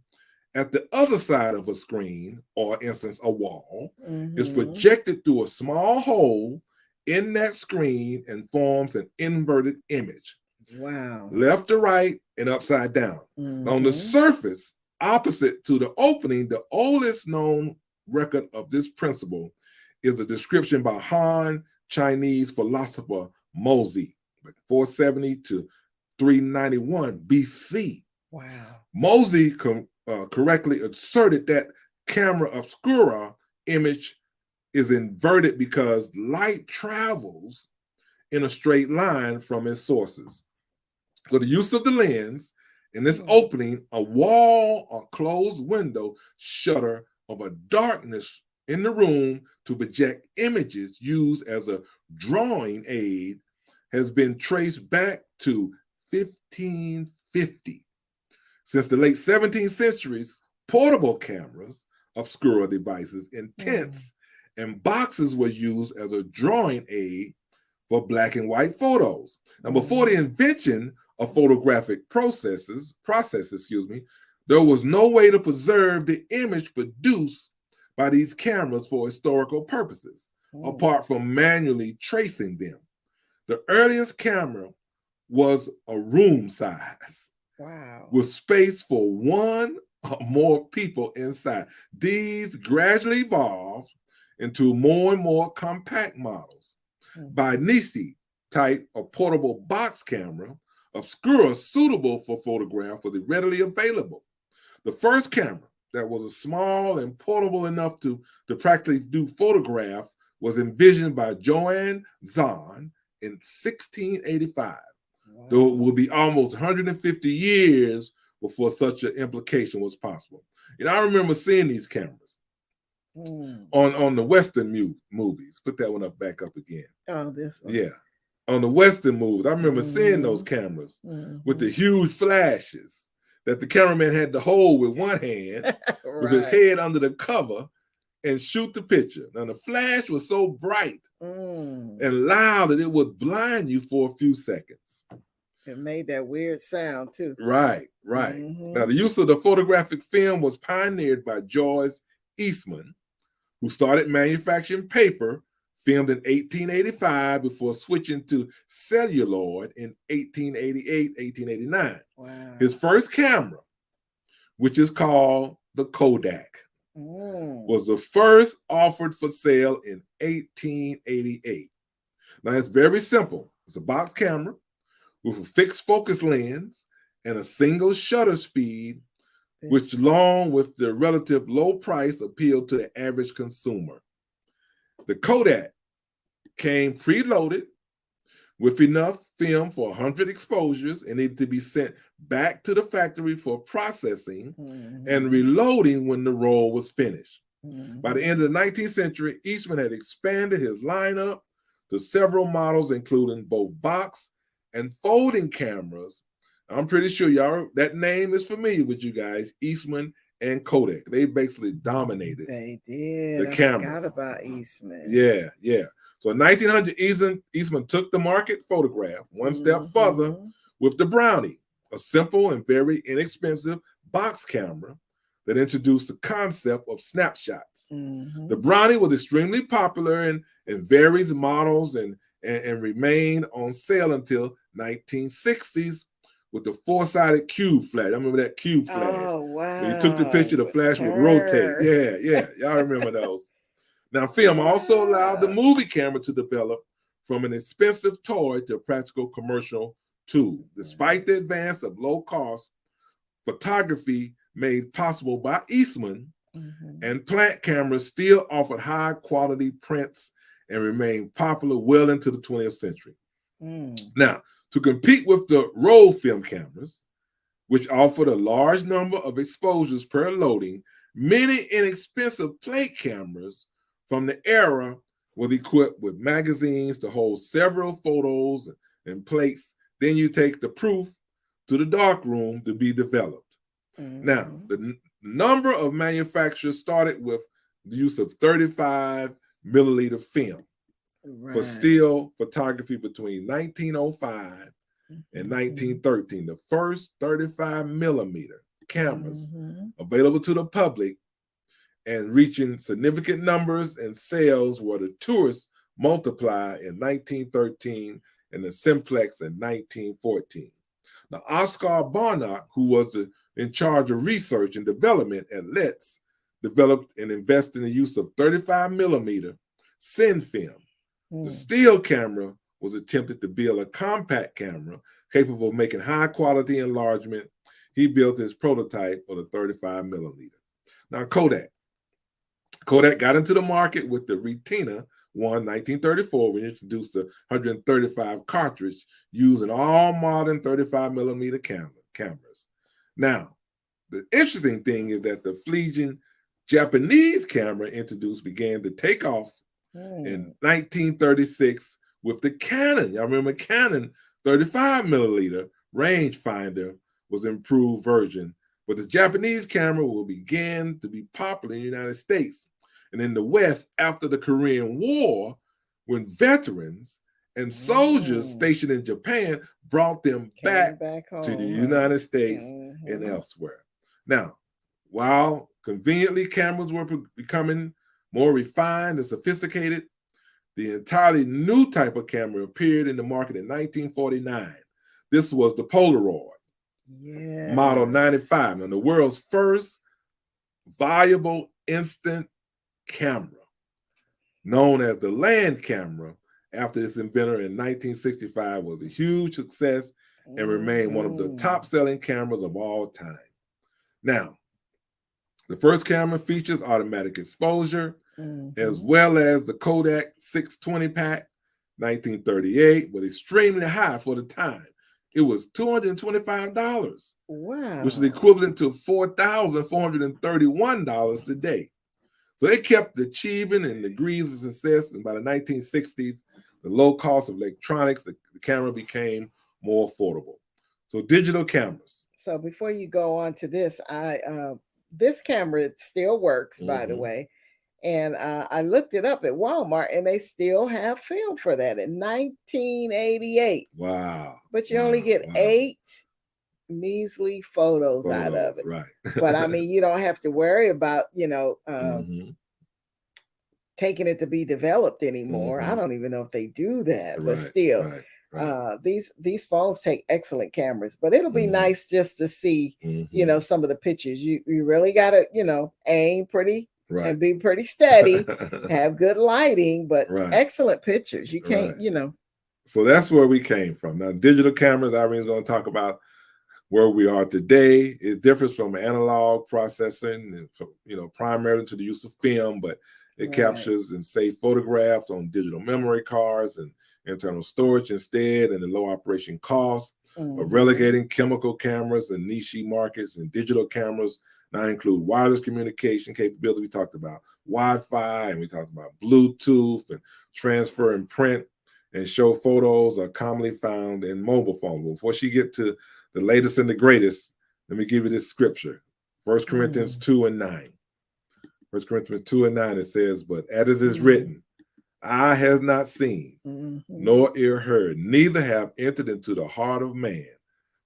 Speaker 1: at the other side of a screen, or instance, a wall, is projected through a small hole in that screen and forms an inverted image. Left to right and upside down. On the surface, opposite to the opening, the oldest known record of this principle is a description by Han Chinese philosopher Mozi, 470 to 391 BC. Mozi correctly asserted that camera obscura image is inverted because light travels in a straight line from its sources. So the use of the lens in this opening, a wall or closed window shutter of a darkness in the room to project images used as a drawing aid has been traced back to 1550. Since the late 17th centuries, portable cameras, obscura devices in tents and boxes were used as a drawing aid for black and white photos. Now, before the invention of photographic processes, there was no way to preserve the image produced by these cameras for historical purposes, apart from manually tracing them. The earliest camera was a room size, with space for one or more people inside. These gradually evolved into more and more compact models. By Niépce, type of portable box camera, obscura suitable for photograph was readily available. The first camera that was small and portable enough to practically do photographs was envisioned by Johann Zahn in 1685. Wow. Though it will be almost 150 years before such an implication was possible. And I remember seeing these cameras on the Western movies. Put that one back up again.
Speaker 2: Oh, this one.
Speaker 1: Yeah. On the Western movies, I remember seeing those cameras with the huge flashes that the cameraman had to hold with one hand with his head under the cover and shoot the picture. Now, the flash was so bright and loud that it would blind you for a few seconds.
Speaker 2: It made that weird sound, too.
Speaker 1: Right. Now, the use of the photographic film was pioneered by George Eastman, who started manufacturing paper, filmed in 1885 before switching to celluloid in 1888, 1889. Wow. His first camera, which is called the Kodak, was the first offered for sale in 1888. Now, it's very simple. It's a box camera with a fixed focus lens and a single shutter speed, which, along with the relative low price, appealed to the average consumer. The Kodak came preloaded with enough film for 100 exposures and needed to be sent back to the factory for processing and reloading when the roll was finished. By the end of the 19th century, Eastman had expanded his lineup to several models, including both box and folding cameras. I'm pretty sure y'all, that name is familiar with you guys, Eastman and Kodak. They basically dominated the camera.
Speaker 2: I forgot about Eastman.
Speaker 1: Yeah. So in 1900, Eastman took the market photograph one step further with the Brownie, a simple and very inexpensive box camera that introduced the concept of snapshots. The Brownie was extremely popular in various models and remained on sale until 1960s with the four-sided cube flash. I remember that cube flash.
Speaker 2: Oh, wow.
Speaker 1: When you took the picture, the flash would rotate. Yeah. Y'all remember those. Now, film also allowed the movie camera to develop from an expensive toy to a practical commercial tool. Despite the advance of low-cost photography made possible by Eastman, and plant cameras still offered high-quality prints and remained popular well into the 20th century. Now, to compete with the roll film cameras, which offered a large number of exposures per loading, many inexpensive plate cameras from the era were equipped with magazines to hold several photos and plates. Then you take the proof to the darkroom to be developed. Now, the number of manufacturers started with the use of 35 milliliter film for still photography between 1905 and 1913. The first 35 millimeter cameras available to the public and reaching significant numbers and sales were the Tourist Multiply in 1913 and the Simplex in 1914. Now, Oscar Barnack, who was in charge of research and development at Letts, developed and invested in the use of 35 millimeter thin film. The still camera was attempted to build a compact camera capable of making high quality enlargement. He built his prototype of the 35 millimeter. Now, Kodak got into the market with the Retina 1934, when it introduced the 135 cartridge used in all modern 35 millimeter cameras. Now, the interesting thing is that the fledgling Japanese camera introduced began to take off in 1936 with the Canon. Y'all remember Canon 35 milliliter rangefinder was an improved version, but the Japanese camera will begin to be popular in the United States and in the West after the Korean War, when veterans and soldiers stationed in Japan brought them back home, to the United States and elsewhere. Now, while conveniently cameras were becoming more refined and sophisticated, the entirely new type of camera appeared in the market in 1949. This was the Polaroid Model 95, and the world's first viable instant camera, known as the land camera after its inventor in 1965, was a huge success and remained one of the top-selling cameras of all time. Now, The first camera features automatic exposure, as well as the Kodak 620 pack, 1938, but extremely high for the time. It was $225.
Speaker 2: Wow.
Speaker 1: Which is equivalent to $4,431 today. So they kept achieving in degrees of success, and by the 1960s, the low cost of electronics, the camera became more affordable. So digital cameras.
Speaker 2: So before you go on to this, this camera still works, by the way. And I looked it up at Walmart, and they still have film for that in 1988.
Speaker 1: Wow.
Speaker 2: But you only get 8 measly photos out of it.
Speaker 1: Right.
Speaker 2: But I mean, you don't have to worry about, taking it to be developed anymore. I don't even know if they do that, but still. These phones take excellent cameras, but it'll be nice just to see, some of the pictures. You really gotta, aim pretty and be pretty steady, have good lighting, but excellent pictures. You can't,
Speaker 1: So that's where we came from. Now, digital cameras, Irene's going to talk about where we are today. It differs from analog processing, and primarily to the use of film, but it captures and saves photographs on digital memory cards and internal storage instead, and the low operation costs of relegating chemical cameras and niche markets. And digital cameras now include wireless communication capability. We talked about Wi-Fi, and we talked about Bluetooth, and transfer and print and show photos are commonly found in mobile phones. But before she get to the latest and the greatest, let me give you this scripture. 1 Corinthians 2:9. 1 Corinthians 2:9, it says, but as it is written, eye has not seen, nor ear heard, neither have entered into the heart of man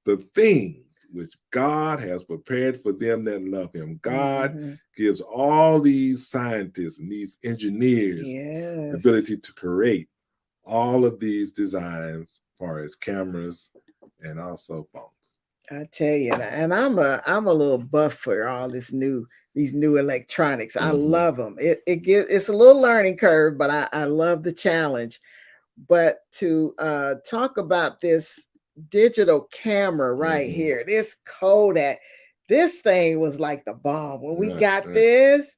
Speaker 1: the things which God has prepared for them that love him. God gives all these scientists and these engineers the ability to create all of these designs as far as cameras and also phones.
Speaker 2: I tell you, and I'm a little buff for all these new electronics. I love them. It's a little learning curve, but I love the challenge. But to talk about this digital camera right here, this Kodak, this thing was like the bomb. When we got this,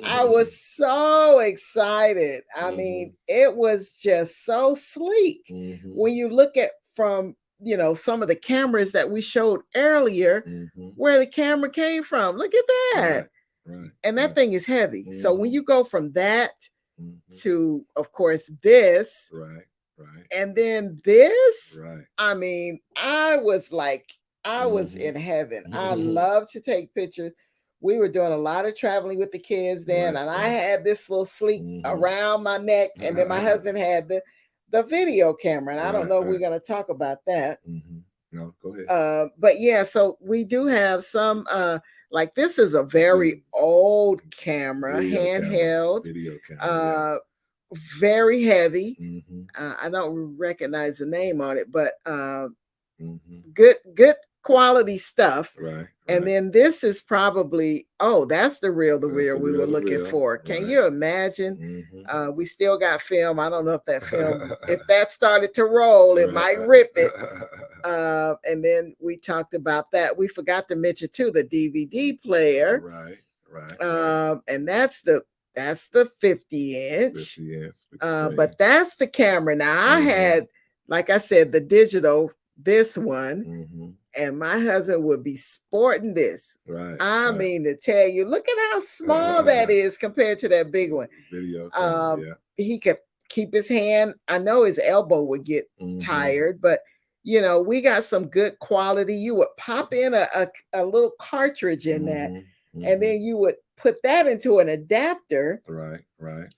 Speaker 2: I was so excited. I mean, it was just so sleek. When you look at from some of the cameras that we showed earlier, where the camera came from. Look at that. And that thing is heavy. So when you go from that to, of course, this, and then this, I mean, I was in heaven. I love to take pictures. We were doing a lot of traveling with the kids then, and I had this little sleek around my neck, and then my husband had the video camera, and I don't know if we're going to talk about that.
Speaker 1: No, go ahead.
Speaker 2: But yeah, so we do have some, like this is a very old camera, handheld,
Speaker 1: video camera,
Speaker 2: very heavy. I don't recognize the name on it, but good quality stuff. And then this is probably, that's the real we were looking for. Can you imagine? We still got film. I don't know if that film, if that started to roll, it might rip it. And then we talked about that. We forgot to mention too the DVD player. And that's the 50-inch. But that's the camera. Now I had, like I said, the digital, this one. And my husband would be sporting this. I mean, to tell you, look at how small that is compared to that big one.
Speaker 1: Video.
Speaker 2: He could keep his hand. I know his elbow would get tired, but we got some good quality. You would pop in a little cartridge in that, and then you would put that into an adapter.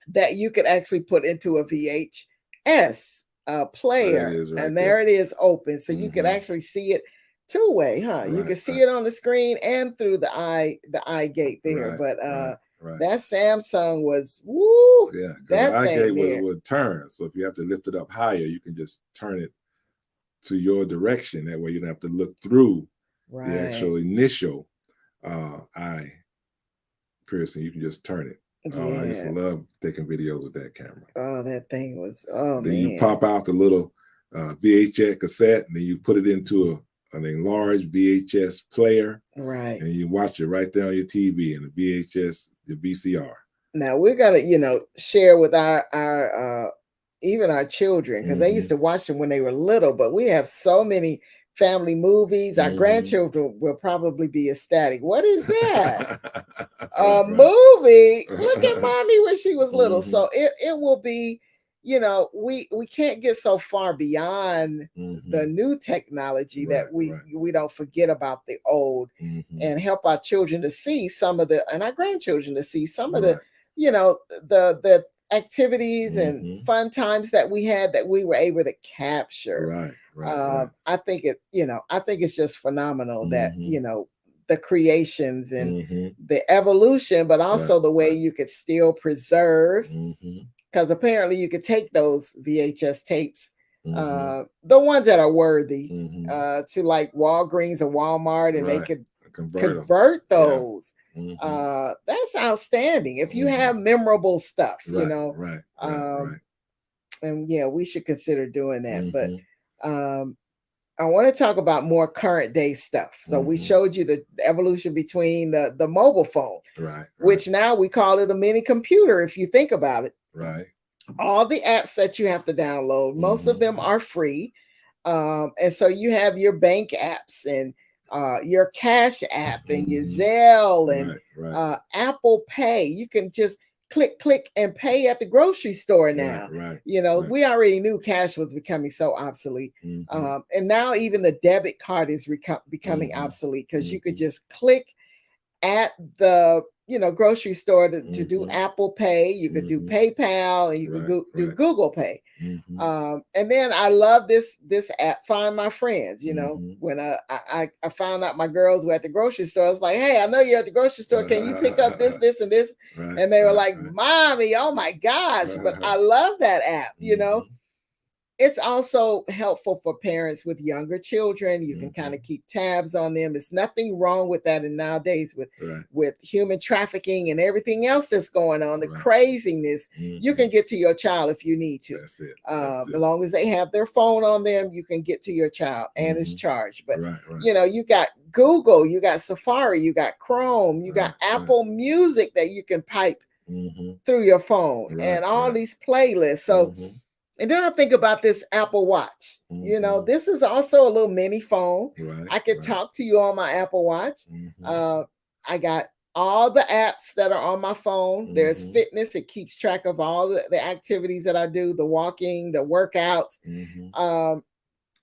Speaker 2: That you could actually put into a VHS player, and there it is open, so you could actually see it two-way, you can see it on the screen and through the eye gate there. But that Samsung was that
Speaker 1: eye
Speaker 2: thing
Speaker 1: gate would turn, so if you have to lift it up higher, you can just turn it to your direction. That way you don't have to look through the actual initial eye piercing. You can just turn it. I used to love taking videos with that camera.
Speaker 2: That thing was
Speaker 1: then you pop out the little VHS cassette, and then you put it into an enlarged VHS player,
Speaker 2: right.
Speaker 1: and you watch it right there on your TV and the VHS, the VCR.
Speaker 2: Now we're gonna, share with our even our children, because they used to watch them when they were little, but we have so many family movies. Our grandchildren will probably be ecstatic. What is that? A movie? Look at mommy when she was little. So it will be, we can't get so far beyond the new technology that we don't forget about the old, and help our children to see some of and our grandchildren to see some of the, the activities and fun times that we had that we were able to capture. Right. I think it's just phenomenal that, the creations and the evolution, but also the way you could still preserve, because apparently you could take those VHS tapes, the ones that are worthy, to like Walgreens or Walmart, and they could convert those. That's outstanding. If you have memorable stuff, and yeah, we should consider doing that. But I want to talk about more current day stuff. So we showed you the evolution between the mobile phone, which now we call it a mini computer, if you think about it. All the apps that you have to download, most of them are free. And so you have your bank apps and your Cash App and your Zelle and Apple Pay. You can just click and pay at the grocery store now. We already knew cash was becoming so obsolete. And now even the debit card is becoming obsolete, because you could just click at the grocery store to do Apple Pay. You could do PayPal, and you could do Google Pay. And then I love this app, Find My Friends. When I found out my girls were at the grocery store, I was like, hey, I know you're at the grocery store. Can you pick up this, and this? And they were like, Mommy, oh my gosh. But I love that app, It's also helpful for parents with younger children. You can kind of keep tabs on them. There's nothing wrong with that. And nowadays with human trafficking and everything else that's going on, the craziness, you can get to your child if you need to. That's it. As long as they have their phone on them, you can get to your child, and it's charged. But, you got Google, you got Safari, you got Chrome, you got Apple Music that you can pipe through your phone, and all these playlists. So, and then I think about this Apple Watch. This is also a little mini phone. I could talk to you on my Apple Watch. I got all the apps that are on my phone. There's fitness. It keeps track of all the activities that I do, the walking, the workouts.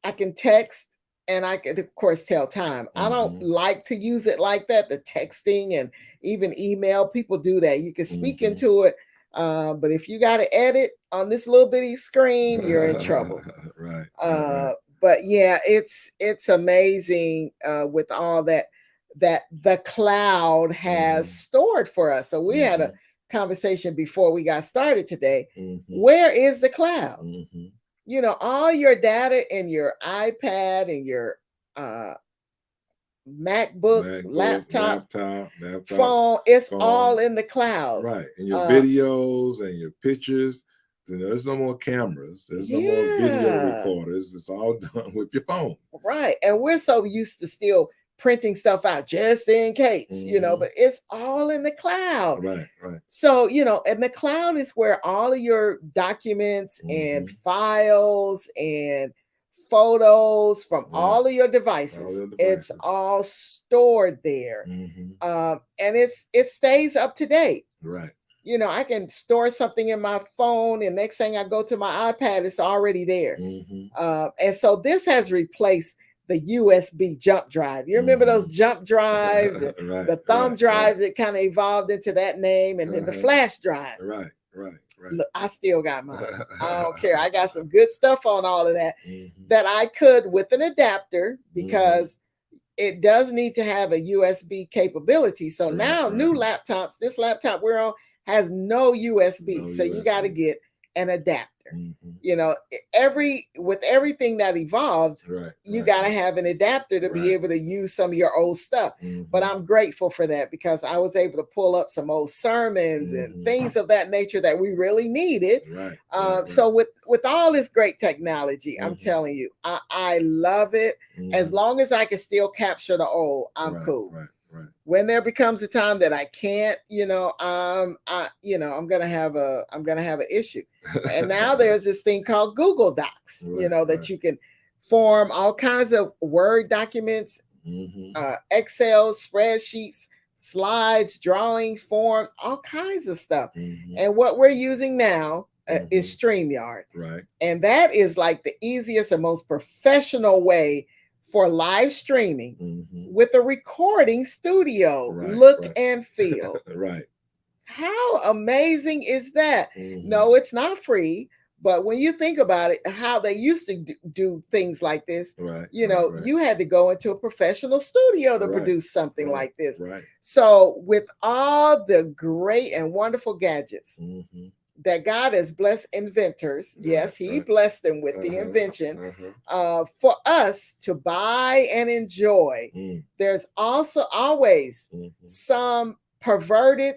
Speaker 2: I can text, and I can, of course, tell time. I don't like to use it like that, the texting and even email. People do that. You can speak into it. But if you got to edit on this little bitty screen, you're in trouble. But yeah, it's amazing with all that the cloud has stored for us. So we had a conversation before we got started today. Where is the cloud? All your data in your iPad and your MacBook, laptop, phone, it's all in the cloud.
Speaker 1: And your videos and your pictures. There's no more cameras. There's no more video recorders. It's all done with your phone.
Speaker 2: And we're so used to still printing stuff out just in case, but it's all in the cloud. So, and the cloud is where all of your documents and files and photos from all of your devices, it's all stored there. And it stays up to date. I can store something in my phone, and next thing I go to my iPad, it's already there. And so this has replaced the USB jump drive. You remember those jump drives, the thumb drives? It kind of evolved into that name, and then the flash drive. Look, I still got mine. I don't care. I got some good stuff on all of that that I could with an adapter, because it does need to have a USB capability. So now new laptops, this laptop we're on has no USB. So you got to get an adapter. adapter. You know, with everything that evolves, you got to have an adapter to be able to use some of your old stuff. But I'm grateful for that, because I was able to pull up some old sermons and things of that nature that we really needed. So with all this great technology, I'm telling you, I love it. As long as I can still capture the old, I'm cool. When there becomes a time that I can't, I'm gonna have an issue. And now there's this thing called Google Docs, that you can form all kinds of Word documents, Excel spreadsheets, slides, drawings, forms, all kinds of stuff. And what we're using now is StreamYard. And that is like the easiest and most professional way for live streaming with a recording studio look and feel. How amazing is that? No, it's not free. But when you think about it, how they used to do things like this, you had to go into a professional studio to produce something like this. So with all the great and wonderful gadgets that God has blessed inventors, yes, he blessed them with the invention, for us to buy and enjoy, there's also always some perverted,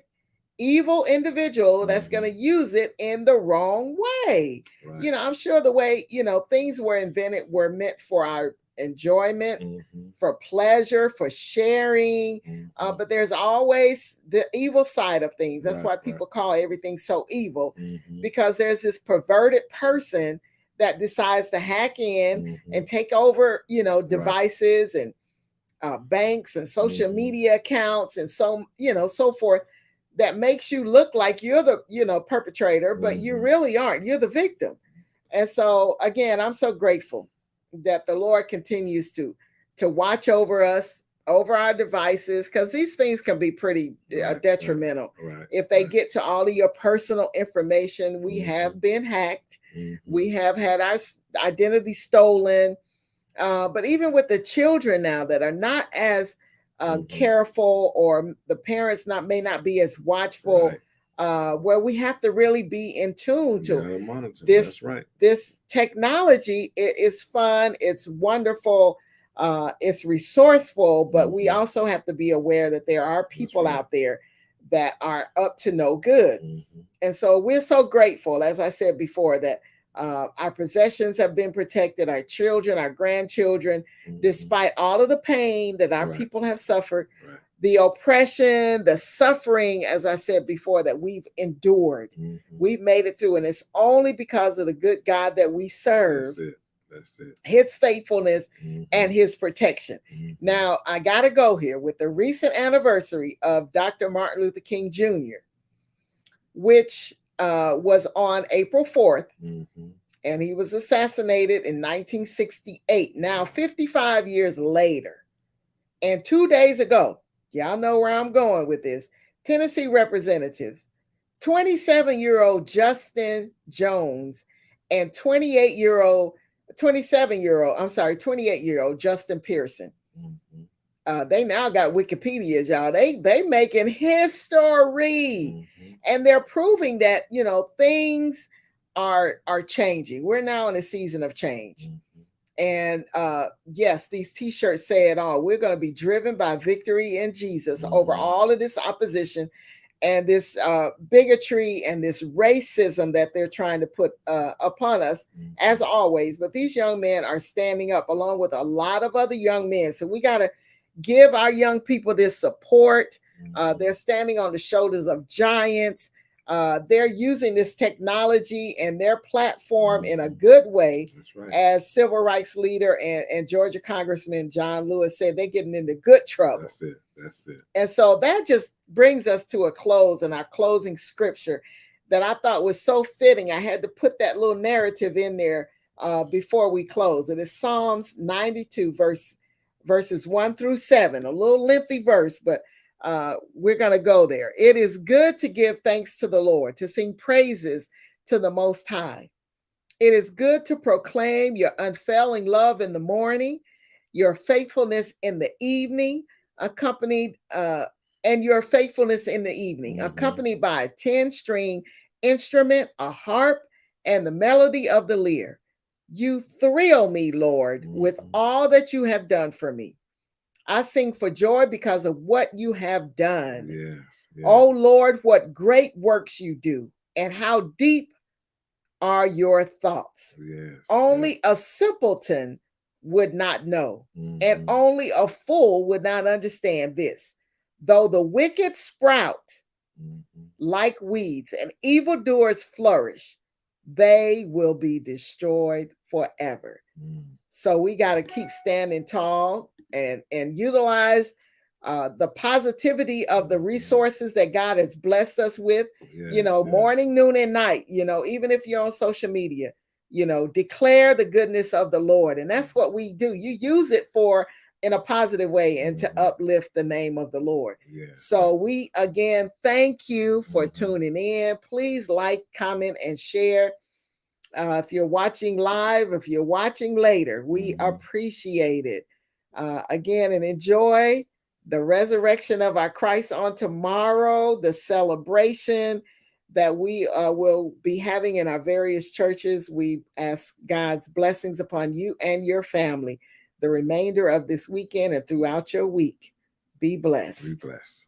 Speaker 2: evil individual that's going to use it in the wrong way. I'm sure the way, things were invented were meant for our enjoyment, for pleasure, for sharing. But there's always the evil side of things. That's why people call everything so evil, because there's this perverted person that decides to hack in and take over, devices and banks and social media accounts and so forth, that makes you look like you're the perpetrator, but you really aren't. You're the victim. And so again, I'm so grateful that the Lord continues to watch over us, over our devices, because these things can be pretty detrimental. If they get to all of your personal information, we have been hacked. We have had our identity stolen. But even with the children now that are not as careful, or the parents may not be as watchful, where we have to really be in tune to this. This technology is fun, it's wonderful, it's resourceful, but we also have to be aware that there are people out there that are up to no good. And so we're so grateful, as I said before, that our possessions have been protected, our children, our grandchildren, despite all of the pain that our people have suffered, the oppression, the suffering, as I said before, that we've endured. We've made it through, and it's only because of the good God that we serve.
Speaker 1: That's it.
Speaker 2: His faithfulness and his protection. Now, I got to go here with the recent anniversary of Dr. Martin Luther King Jr., which was on April 4th, and he was assassinated in 1968. Now, 55 years later, and 2 days ago, y'all know where I'm going with this, Tennessee representatives, 27-year-old Justin Jones and 28-year-old Justin Pearson. They now got Wikipedias, y'all. They making history, and they're proving that things are changing. We're now in a season of change, and yes, these T-shirts say it all. We're going to be driven by victory in Jesus over all of this opposition and this bigotry and this racism that they're trying to put upon us, as always. But these young men are standing up along with a lot of other young men. So we got to give our young people this support. They're standing on the shoulders of giants. They're using this technology and their platform in a good way. As civil rights leader and Georgia Congressman John Lewis said, they're getting into good trouble.
Speaker 1: That's it.
Speaker 2: And so that just brings us to a close, and our closing scripture that I thought was so fitting. I had to put that little narrative in there before we close. It is Psalms 92, verses 1-7, a little lengthy verse, but we're going to go there. It is good to give thanks to the Lord, to sing praises to the Most High. It is good to proclaim your unfailing love in the morning, your faithfulness in the evening, accompanied by a 10-string instrument, a harp, and the melody of the lyre. You thrill me, Lord, with all that you have done for me. I sing for joy because of what you have done.
Speaker 1: Yes.
Speaker 2: Oh, Lord, what great works you do, and how deep are your thoughts.
Speaker 1: Yes.
Speaker 2: Only a simpleton would not know, and only a fool would not understand this. Though the wicked sprout like weeds and evildoers flourish, they will be destroyed forever. So we got to keep standing tall and utilize the positivity of the resources that God has blessed us with, morning, noon, and night, even if you're on social media, declare the goodness of the Lord. And that's what we do. You use it for in a positive way and to uplift the name of the Lord. So we, again, thank you for tuning in. Please like, comment, and share. If you're watching live, if you're watching later, we appreciate it. Again, and enjoy the resurrection of our Christ on tomorrow, the celebration that we will be having in our various churches. We ask God's blessings upon you and your family the remainder of this weekend and throughout your week. Be blessed.
Speaker 1: Be blessed.